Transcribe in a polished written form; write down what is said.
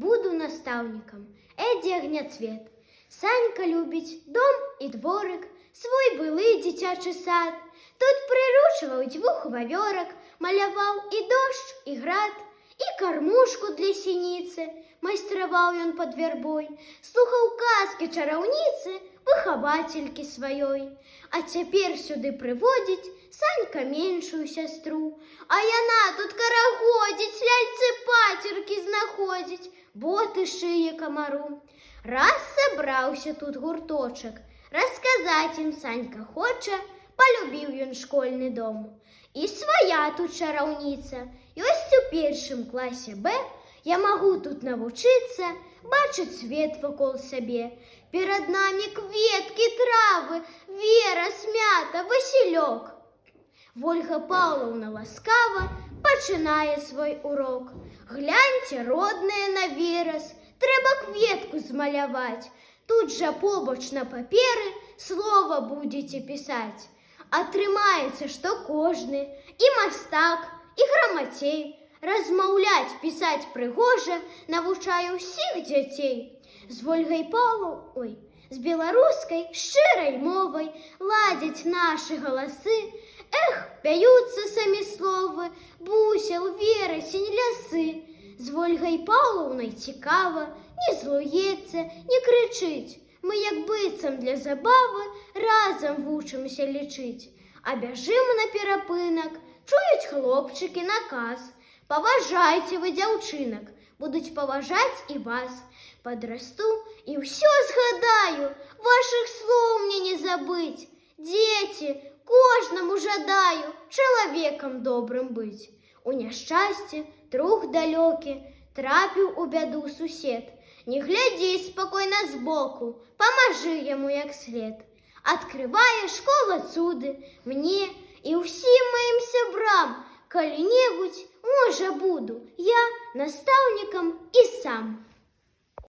буду наставником. Эдди Огняцвет. Санька любить дом і дворик, свой былий дитячий сад. Тут приручував двох вавьорок, малявав і дощ, і град, і кормушку для синицы майстровал он под вербой, слухав казки чараўніцы, выхавательки своей. А теперь сюды приводить Санька меньшую сестру, а яна тут карагодить, ляльцы-патерки знаходить, боты шые комару. Раз собрался тут гурточек, рассказать им Санька хоча, полюбил ён школьный дом. И своя тут чараўніца, ёсць у першым классе Б, я могу тут навучиться, бачить свет вокол себе. Перед нами кветки, травы, Вера, Смята, Василек. Ольга Павловна ласкава починає свой урок. Гляньте, родные, на вираз, треба кветку змалявать. Тут же побач на паперы слово будете писать. Атрымаецца, што кожны, і мастак, і грамацей, размаўляць, пісаць прыгожа навучаю ўсіх дзяцей. З Ольгай Павловной, з беларускай шчырай мовай ладзяць нашы галасы. Эх, пяюцца самі словы, бусел, верасень, лясы. З Ольгай Павловнай цікава, не злуецца, не крычыць. Мы, як быццам для забавы, разам вучымся лічыць. А бяжым на перапынак, чуюць хлопчыкі наказ. Паважайце вы дзяўчынак, будуць паважаць і вас. Падрасту і ўсё згадаю, вашых слоў мне не забыць. Дзеці, кожнаму жадаю чалавекам добрым быць. У няшчасце друг далёкі трапіў у бяду сусед. Не глядзі спакойна збоку, памажы яму як след. Адкрывае школа цуды мне і ўсім маім сябрам. Калі-небудзь, можа, буду я настаўнікам і сам.